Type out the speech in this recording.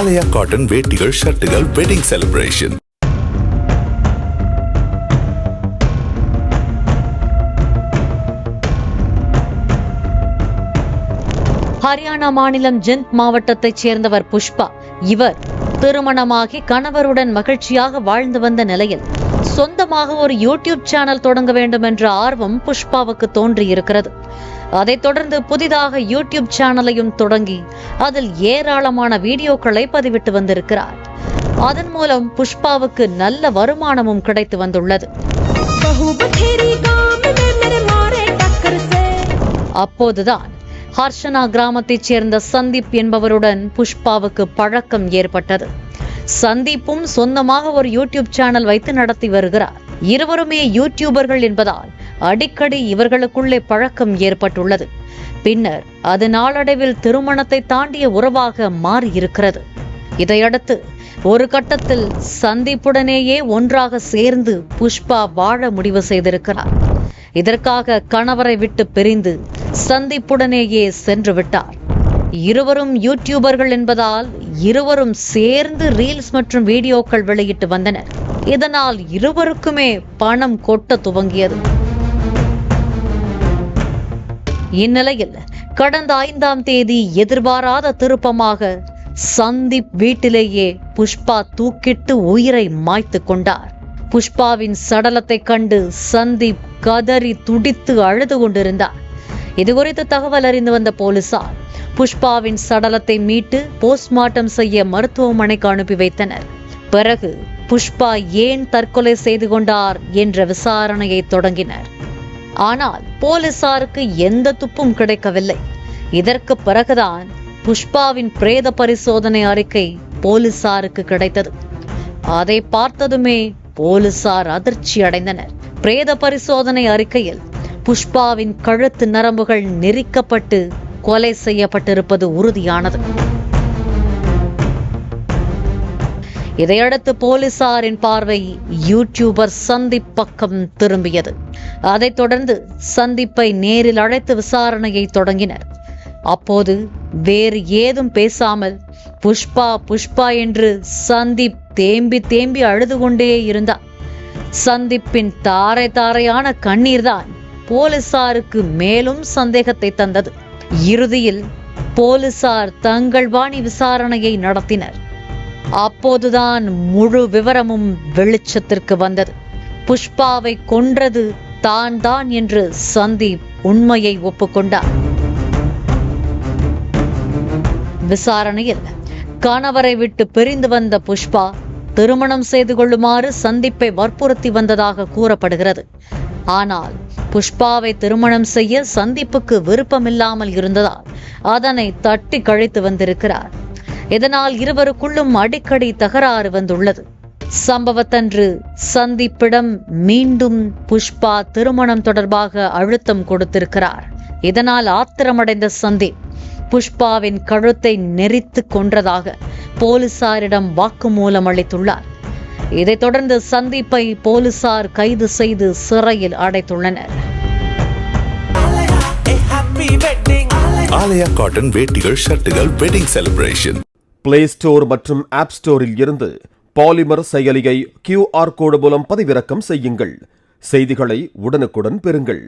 ஆலயா cotton வேட்டிகள் ஷர்ட்டுகள் wedding celebration. Haryana மாநிலம் ஜிந்த் மாவட்டத்தைச் சேர்ந்தவர் புஷ்பா. இவர் திருமணமாகி கணவருடன் மகிழ்ச்சியாக வாழ்ந்து வந்த நிலையில் சொந்தமாக ஒரு யூடியூப் சேனல் தொடங்க வேண்டும் என்ற ஆர்வம் புஷ்பாவுக்கு தோன்றியிருக்கிறது. அதைத் தொடர்ந்து புதிதாக யூடியூப் சேனலையும் தொடங்கி அதில் ஏராளமான வீடியோக்களை பதிவிட்டு வந்திருக்கிறார். அதன் மூலம் புஷ்பாவுக்கு நல்ல வருமானமும் கிடைத்து வந்துள்ளது. அப்போதுதான் ஹர்ஷனா கிராமத்தைச் சேர்ந்த சந்தீப் என்பவருடன் புஷ்பாவுக்கு பழக்கம் ஏற்பட்டது. சந்தீப்பும் சொந்தமாக ஒரு யூடியூப் சேனல் வைத்து நடத்தி வருகிறார். இருவருமே யூடியூபர்கள் என்பதால் அடிக்கடி இவர்களுக்குள்ளே பழக்கம் ஏற்பட்டுள்ளது. பின்னர் அது நாளடைவில் திருமணத்தை தாண்டிய உறவாக மாறியிருக்கிறது. இதையடுத்து ஒரு கட்டத்தில் சந்தீப்புடனேயே ஒன்றாக சேர்ந்து புஷ்பா வாழ முடிவு செய்திருக்கிறார். இதற்காக கணவரை விட்டு பிரிந்து சந்தீப்புடனேயே சென்று விட்டார். இருவரும் யூடியூபர்கள் என்பதால் இருவரும் சேர்ந்து ரீல்ஸ் மற்றும் வீடியோக்கள் வெளியிட்டு வந்தனர். இதனால் இருவருக்குமே பணம் கொட்ட துவங்கியது. இந்நிலையில் கடந்த 5ஆம் தேதி எதிர்பாராத திருப்பமாக சந்தீப் வீட்டிலேயே புஷ்பா தூக்கிட்டு உயிரை மாய்த்து கொண்டார். புஷ்பாவின் சடலத்தை கண்டு சந்தீப் கதறி துடித்து அழுது கொண்டிருந்தார். இதுகுறித்து தகவல் அறிந்து வந்த போலீசார் புஷ்பாவின் சடலத்தை மீட்டு போஸ்ட்மார்ட்டம் செய்ய மருத்துவமனைக்கு அனுப்பி வைத்தனர். பிறகு புஷ்பா ஏன் தற்கொலை செய்து கொண்டார் என்ற விசாரணையை தொடங்கினர். ஆனால் போலீசாருக்கு எந்த துப்பும் கிடைக்கவில்லை. இதற்கு பிறகுதான் புஷ்பாவின் பிரேத பரிசோதனை அறிக்கை போலீசாருக்கு கிடைத்தது. அதை பார்த்ததுமே போலீசார் அதிர்ச்சி அடைந்தனர். பிரேத பரிசோதனை அறிக்கையில் புஷ்பாவின் கழுத்து நரம்புகள் நெரிக்கப்பட்டு கொலை செய்யப்பட்டிருப்பது உறுதியானது. இதையடுத்து போலீசாரின் பார்வை யூடியூபர் சந்தீப் பக்கம் திரும்பியது. அதைத் தொடர்ந்து சந்தீப்பை நேரில் அழைத்து விசாரணையை தொடங்கினர். அப்போது வேறு ஏதும் பேசாமல் புஷ்பா புஷ்பா என்று சந்தீப் தேம்பி தேம்பி அழுது கொண்டே இருந்தார். சந்தீப்பின் தாரை தாரையான கண்ணீர்தான் போலீசாருக்கு மேலும் சந்தேகத்தை தந்தது. இறுதியில் போலீசார் தங்கள் வாணி விசாரணையை நடத்தினர். அப்போதுதான் முழு விவரமும் வெளிச்சத்திற்கு வந்தது. புஷ்பாவை கொன்றது தான் என்று சந்தீப் உண்மையை ஒப்புக்கொண்டார். விசாரணையில் கணவரை விட்டு பிரிந்து வந்த புஷ்பா திருமணம் செய்து கொள்ளுமாறு சந்தீப்பை வற்புறுத்தி வந்ததாக கூறப்படுகிறது. ஆனால் புஷ்பாவை திருமணம் செய்ய சந்தீப்புக்கு விருப்பமில்லாமல் இருந்ததால் அதனை தட்டி கழித்து வந்திருக்கிறார். இதனால் இருவருக்குள்ளும் அடிக்கடி தகராறு வந்துள்ளது. சம்பவத்தன்று சந்தீப்பிடம் மீண்டும் புஷ்பா திருமணம் தொடர்பாக அழுத்தம் கொடுத்திருக்கிறார். இதனால் ஆத்திரமடைந்த சந்தீப் புஷ்பாவின் கழுத்தை நெரித்து கொன்றதாக போலீசாரிடம் வாக்குமூலம் அளித்துள்ளார். இதைத் தொடர்ந்து சந்தீப்பை போலீசார் கைது செய்து சிறையில் அடைத்துள்ளனர். ஆலயா காட்டன் வேட்டிகள் ஷர்ட்டுகள் வெட்டிங் செலிப்ரேஷன். பிளே ஸ்டோர் மற்றும் ஆப் ஸ்டோரில் இருந்து பாலிமர் செயலியை QR கோடு மூலம் பதிவிறக்கம் செய்யுங்கள். செய்திகளை உடனுக்குடன் பெறுங்கள்.